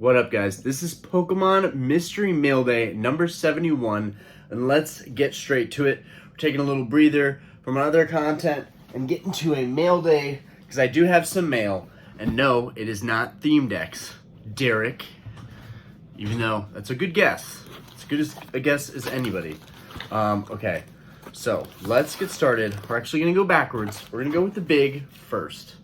What up, guys? This is Pokemon Mystery Mail Day number 71, and let's get straight to it. We're taking a little breather from our other content and getting to a mail day because I do have some mail. And no, it is not Theme Decks, Derek, even though that's a good guess. It's as good as a guess as anybody. Okay, so let's get started. We're actually going to go backwards. We're going to go with the big first.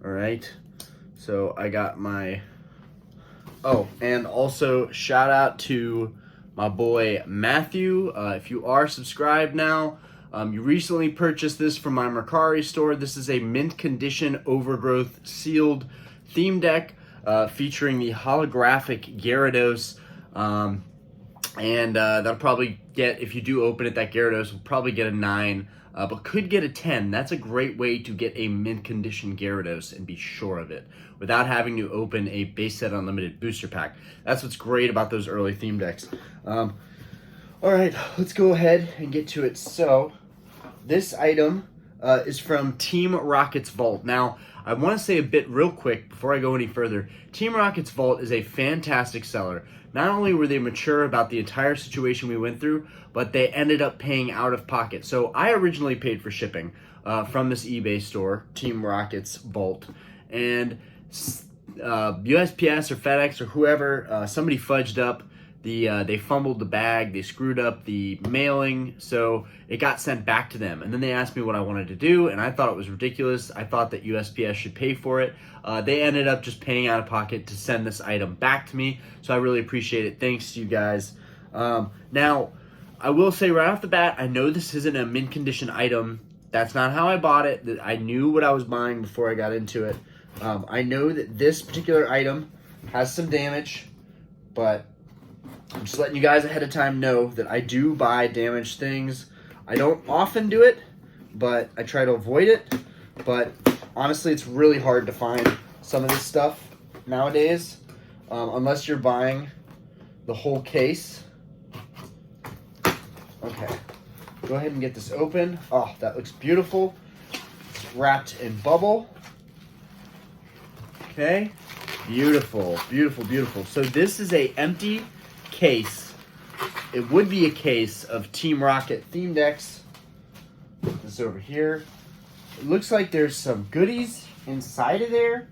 All right, so I got my... Oh, and also shout out to my boy Matthew. If you are subscribed now, you recently purchased this from my Mercari store. This is a mint condition overgrowth sealed theme deck featuring the holographic Gyarados. And that'll probably get, if you do open it, that Gyarados will probably get a 9, but could get a 10. That's a great way to get a mint condition Gyarados and be sure of it without having to open a base set unlimited booster pack. That's what's great about those early theme decks. All right, let's go ahead and get to it. So this item is from Team Rocket's Vault. Now, I want to say a bit real quick before I go any further. Team Rocket's Vault is a fantastic seller. Not only were they mature about the entire situation we went through, but they ended up paying out of pocket. So I originally paid for shipping from this eBay store, Team Rocket's Vault. And USPS or FedEx or whoever, somebody fudged up. They fumbled the bag, they screwed up the mailing, so it got sent back to them. And then they asked me what I wanted to do, and I thought it was ridiculous. I thought that USPS should pay for it. They ended up just paying out of pocket to send this item back to me, so I really appreciate it. Thanks to you guys. Now, I will say right off the bat, I know this isn't a mint condition item. That's not how I bought it. I knew what I was buying before I got into it. I know that this particular item has some damage, but I'm just letting you guys ahead of time know that I do buy damaged things. I don't often do it, but I try to avoid it. But honestly, it's really hard to find some of this stuff nowadays, unless you're buying the whole case. Okay, go ahead and get this open. Oh, that looks beautiful. It's wrapped in bubble. Okay, beautiful, beautiful, beautiful. So this is a empty case. It would be a case of Team Rocket theme decks. Put this over here. It looks like there's some goodies inside of there.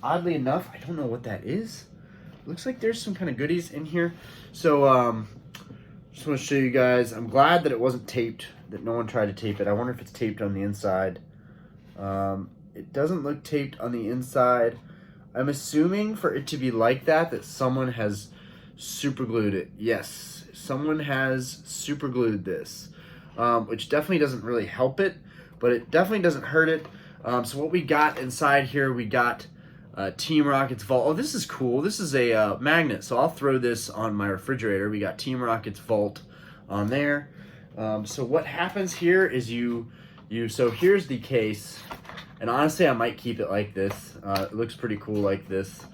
Oddly enough, I don't know what that is. It looks like there's some kind of goodies in here. So just want to show you guys. I'm glad that it wasn't taped, that no one tried to tape it. I wonder if it's taped on the inside. It doesn't look taped on the inside. I'm assuming for it to be like that someone has super glued it. Yes, someone has super glued this, which definitely doesn't really help it, but it definitely doesn't hurt it. So what we got inside here, we got Team Rocket's Vault. Oh, this is cool. This is a magnet, so I'll throw this on my refrigerator. We got Team Rocket's Vault on there. So what happens here is so here's the case, and honestly I might keep it like this. It looks pretty cool like this.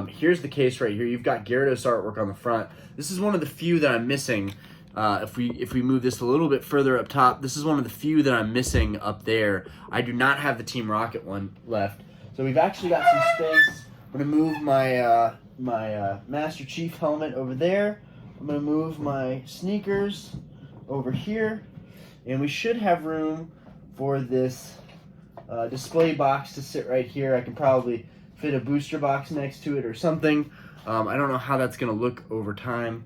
Here's the case right here. You've got Gyarados artwork on the front. This is one of the few that I'm missing. If we move this a little bit further up top, this is one of the few that I'm missing up there. I do not have the Team Rocket one left. So we've actually got some space. I'm going to move my Master Chief helmet over there. I'm going to move my sneakers over here. And we should have room for this display box to sit right here. I can probably fit a booster box next to it or something. I don't know how that's going to look over time.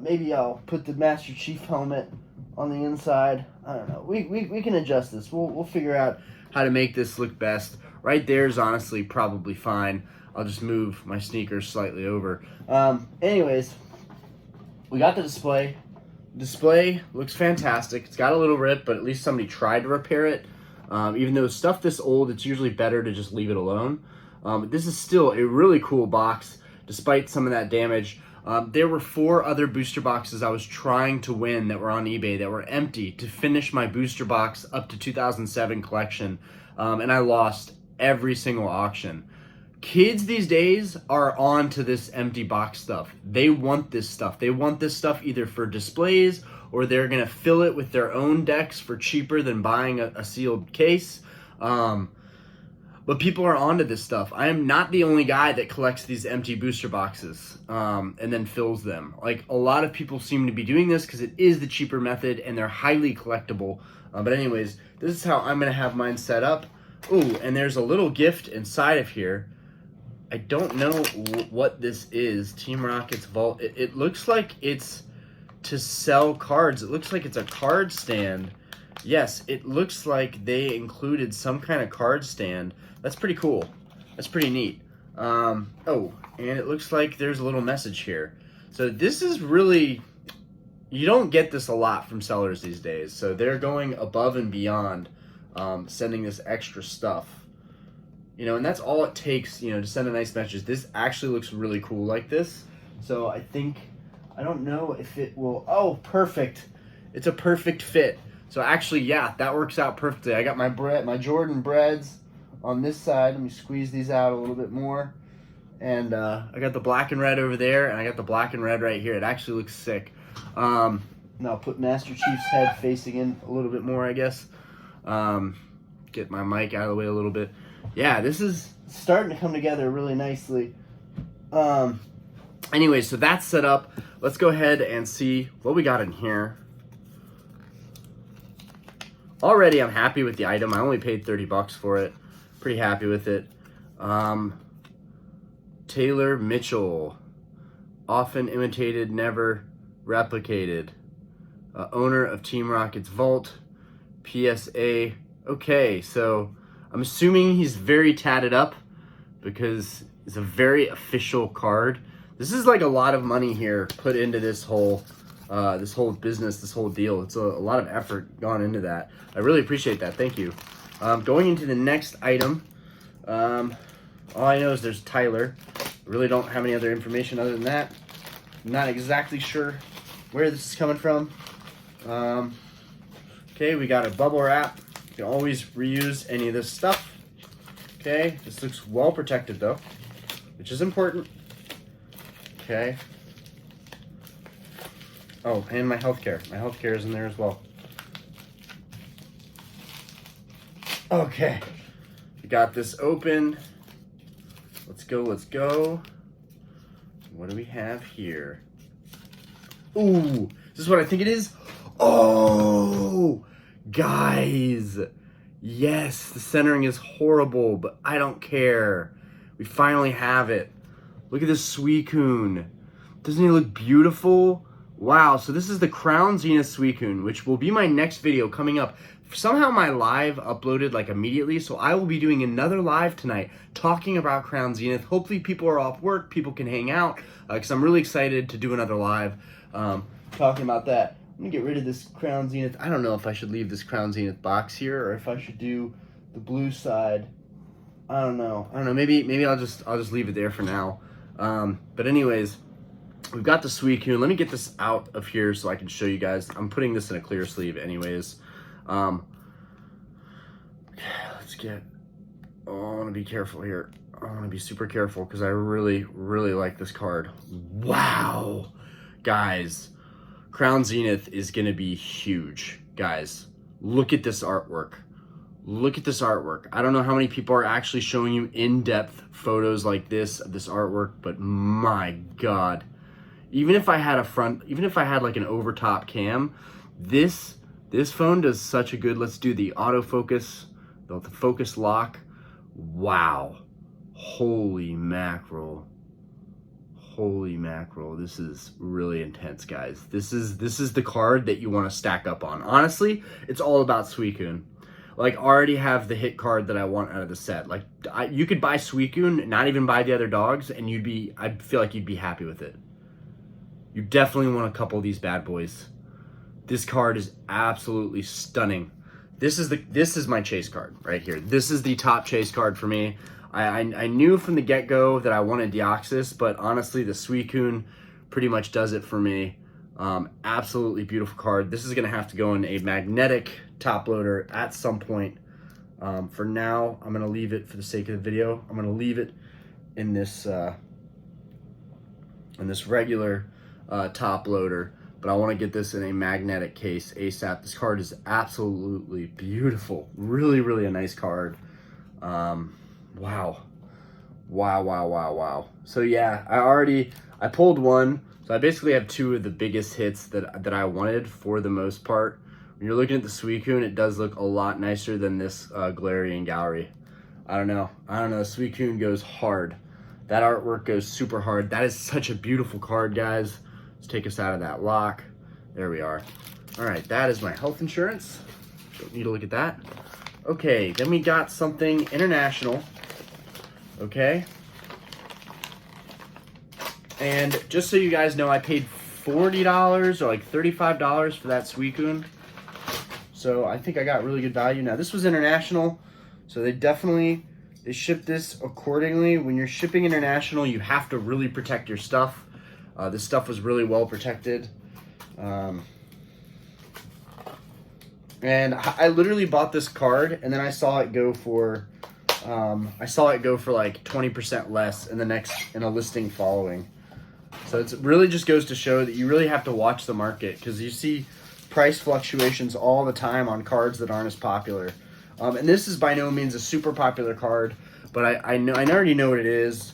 Maybe I'll put the Master Chief helmet on the inside. I don't know. We can adjust this. We'll figure out how to make this look best. Right there is honestly probably fine. I'll just move my sneakers slightly over. Anyways, we got the display. Display looks fantastic. It's got a little rip, but at least somebody tried to repair it. Even though stuff this old, it's usually better to just leave it alone. This is still a really cool box, despite some of that damage. There were 4 other booster boxes I was trying to win that were on eBay that were empty to finish my booster box up to 2007 collection, and I lost every single auction. Kids these days are on to this empty box stuff. They want this stuff. They want this stuff either for displays or they're going to fill it with their own decks for cheaper than buying a sealed case. But people are onto this stuff. I am not the only guy that collects these empty booster boxes and then fills them. Like, a lot of people seem to be doing this because it is the cheaper method and they're highly collectible. But anyways, this is how I'm going to have mine set up. Ooh, and there's a little gift inside of here. I don't know what this is. Team Rocket's Vault. It looks like it's to sell cards. It looks like it's a card stand. Yes, it looks like they included some kind of card stand. That's pretty cool. That's pretty neat. Oh, and it looks like there's a little message here. So this is really, you don't get this a lot from sellers these days. So they're going above and beyond, sending this extra stuff. You know, and that's all it takes, you know, to send a nice message. This actually looks really cool like this. So I think, I don't know if it will, oh, perfect. It's a perfect fit. So actually, yeah, that works out perfectly. I got my Jordan breads on this side. Let me squeeze these out a little bit more. And I got the black and red over there, and I got the black and red right here. It actually looks sick. Now I'll put Master Chief's head facing in a little bit more, I guess. Get my mic out of the way a little bit. Yeah, this is starting to come together really nicely. Anyway, so that's set up. Let's go ahead and see what we got in here. Already, I'm happy with the item. I only paid 30 bucks for it. Pretty happy with it. Taylor Mitchell. Often imitated, never replicated. Owner of Team Rocket's Vault. PSA. Okay, so I'm assuming he's very tatted up because it's a very official card. This is like a lot of money here put into this whole business, this whole deal. It's a lot of effort gone into that. I really appreciate that. Thank you. Going into the next item, all I know is there's Tyler. I really don't have any other information other than that. I'm not exactly sure where this is coming from. Okay, we got a bubble wrap. You can always reuse any of this stuff. Okay, this looks well protected though, which is important. Okay. Oh, and my healthcare. My healthcare is in there as well. Okay. We got this open. Let's go, let's go. What do we have here? Ooh, is this what I think it is? Oh, guys. Yes, the centering is horrible, but I don't care. We finally have it. Look at this Suicune. Doesn't he look beautiful? Wow, so this is the Crown Zenith Suicune, which will be my next video coming up. Somehow my live uploaded like immediately, so I will be doing another live tonight talking about Crown Zenith. Hopefully people are off work, people can hang out, because I'm really excited to do another live talking about that. I'm gonna get rid of this Crown Zenith. I don't know if I should leave this Crown Zenith box here or if I should do the blue side. I don't know. Maybe I'll just leave it there for now. But anyways, we've got the Suicune. Let me get this out of here so I can show you guys. I'm putting this in a clear sleeve anyways. Let's get, oh, I want to be careful here. I want to be super careful because I really, really like this card. Wow. Guys, Crown Zenith is going to be huge. Guys, look at this artwork. Look at this artwork. I don't know how many people are actually showing you in-depth photos like this of this artwork, but my God. Even if I had like an overtop cam, this phone does such a good, let's do the autofocus, the focus lock. Wow. Holy mackerel. Holy mackerel. This is really intense, guys. This is the card that you want to stack up on. Honestly, it's all about Suicune. Like, I already have the hit card that I want out of the set. Like, you could buy Suicune, not even buy the other dogs, and I feel like you'd be happy with it. You definitely want a couple of these bad boys. This card is absolutely stunning. This is my chase card right here. This is the top chase card for me. I knew from the get-go that I wanted Deoxys, but honestly, the Suicune pretty much does it for me. Absolutely beautiful card. This is going to have to go in a magnetic top loader at some point. For now, I'm going to leave it for the sake of the video. I'm going to leave it in this regular top loader, but I want to get this in a magnetic case ASAP. This card is absolutely beautiful. Really, really a nice card. Wow. Wow, wow, wow, wow. So yeah, I pulled one. So I basically have two of the biggest hits that I wanted for the most part. When you're looking at the Suicune, it does look a lot nicer than this Galarian Gallery. I don't know. Suicune goes hard. That artwork goes super hard. That is such a beautiful card, guys. Let's take us out of that lock. There we are. All right, that is my health insurance. Don't need to look at that. Okay, then we got something international. Okay. And just so you guys know, I paid $40 or like $35 for that Suicune. So I think I got really good value. Now this was international, so they shipped this accordingly. When you're shipping international, you have to really protect your stuff. This stuff was really well protected. And I literally bought this card, and then I saw it go for like 20% less in a listing following. So it really just goes to show that you really have to watch the market, because you see price fluctuations all the time on cards that aren't as popular. And this is by no means a super popular card, but I already know what it is.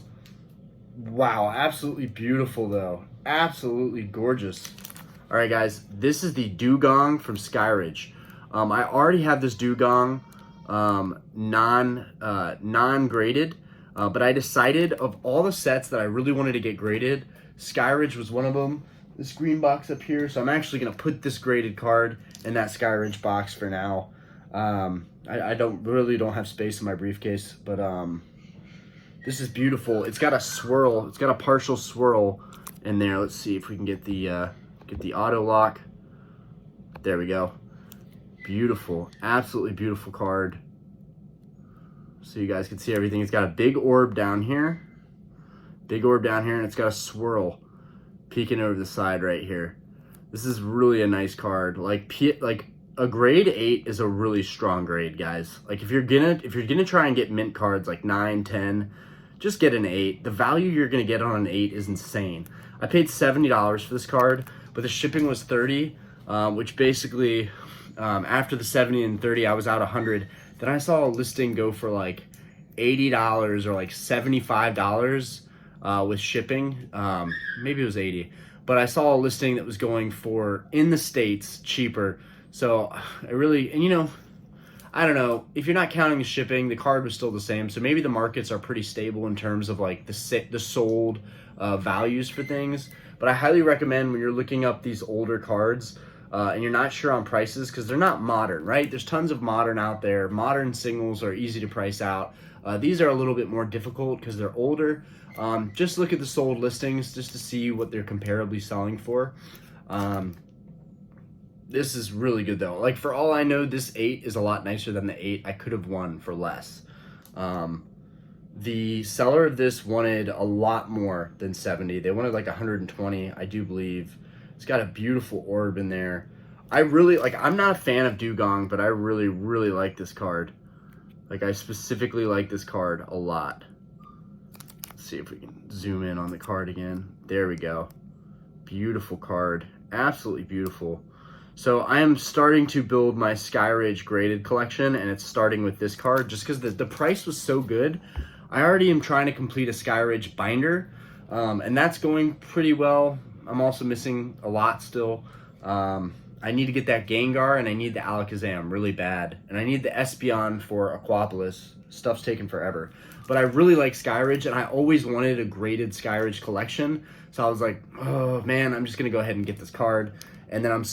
Wow, absolutely beautiful though. Absolutely gorgeous. All right, guys, this is the Dugong from Skyridge. I already have this Dugong non-graded, but I decided of all the sets that I really wanted to get graded, Skyridge was one of them. This green box up here, so I'm actually gonna put this graded card in that Skyridge box for now. I don't have space in my briefcase, but this is beautiful. It's got a swirl. It's got a partial swirl in there. Let's see if we can get the auto lock. There we go. Beautiful, absolutely beautiful card. So you guys can see everything. It's got a big orb down here. And it's got a swirl peeking over the side right here. This is really a nice card. Like a grade 8 is a really strong grade, guys. Like if you're gonna try and get mint cards like 9, 10, just get an 8. The value you're gonna get on an 8 is insane. I paid $70 for this card, but the shipping was $30, which basically after the 70 and 30, I was out 100. Then I saw a listing go for like $80 or like $75 with shipping. Maybe it was 80, but I saw a listing that was going for, in the States, cheaper. So I really, and you know, I don't know, if you're not counting the shipping, the card was still the same. So maybe the markets are pretty stable in terms of like the sold values for things. But I highly recommend when you're looking up these older cards, and you're not sure on prices, because they're not modern, right? There's tons of modern out there. Modern singles are easy to price out. These are a little bit more difficult because they're older. Just look at the sold listings just to see what they're comparably selling for. This is really good though. Like for all I know, this 8 is a lot nicer than the 8 I could have won for less. The seller of this wanted a lot more than 70. They wanted like 120, I do believe. It's got a beautiful orb in there. I'm not a fan of Dugong, but I really, really like this card. Like I specifically like this card a lot. Let's see if we can zoom in on the card again. There we go. Beautiful card. Absolutely beautiful. So I am starting to build my Skyridge graded collection, and it's starting with this card just because the price was so good. I already am trying to complete a Skyridge binder, and that's going pretty well. I'm also missing a lot still. I need to get that Gengar, and I need the Alakazam really bad. And I need the Espeon for Aquapolis. Stuff's taking forever. But I really like Skyridge, and I always wanted a graded Skyridge collection. So I was like, oh man, I'm just gonna go ahead and get this card. And then I'm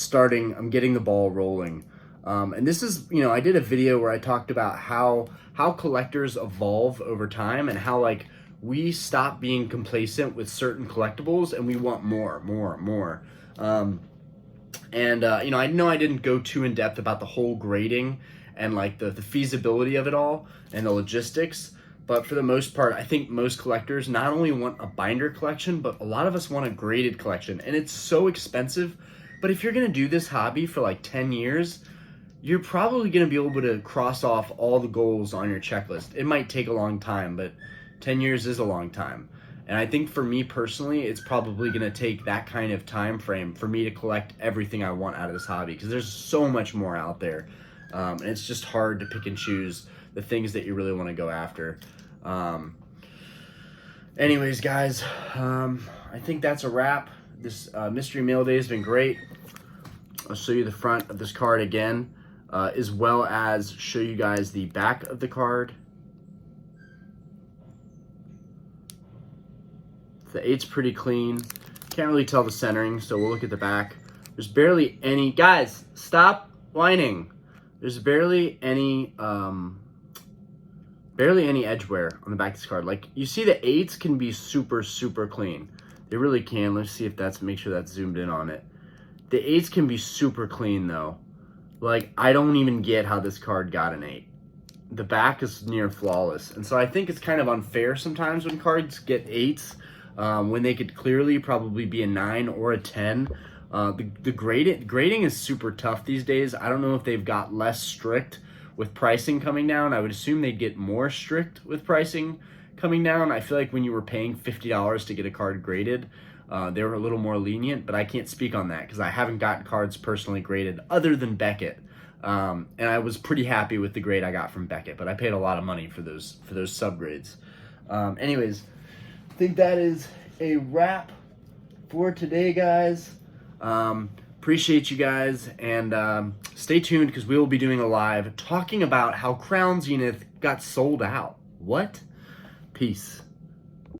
getting the ball rolling. And this is, you know, I did a video where I talked about how collectors evolve over time, and how like we stop being complacent with certain collectibles and we want more. You know I didn't go too in depth about the whole grading and like the feasibility of it all and the logistics, but for the most part, I think most collectors not only want a binder collection, but a lot of us want a graded collection, and it's so expensive. But if you're gonna do this hobby for like 10 years, you're probably gonna be able to cross off all the goals on your checklist. It might take a long time, but 10 years is a long time. And I think for me personally, it's probably gonna take that kind of time frame for me to collect everything I want out of this hobby, because there's so much more out there. And it's just hard to pick and choose the things that you really wanna go after. Anyways, guys, I think that's a wrap. This mystery mail day has been great. I'll show you the front of this card again, as well as show you guys the back of the card. The 8's pretty clean. Can't really tell the centering, so we'll look at the back. There's barely any, guys, stop whining. There's barely any edge wear on the back of this card. Like, you see the 8's can be super, super clean. They really can. Let's see if make sure that's zoomed in on it. The 8's can be super clean though. Like, I don't even get how this card got an 8. The back is near flawless. And so I think it's kind of unfair sometimes when cards get 8's. When they could clearly probably be a 9 or a 10. The grading is super tough these days. I don't know if they've got less strict with pricing coming down. I would assume they'd get more strict with pricing coming down. I feel like when you were paying $50 to get a card graded, they were a little more lenient, but I can't speak on that because I haven't gotten cards personally graded other than Beckett. And I was pretty happy with the grade I got from Beckett, but I paid a lot of money for those subgrades. Anyways, I think that is a wrap for today, guys. Appreciate you guys, and stay tuned because we will be doing a live talking about how Crown Zenith got sold out. What? Peace.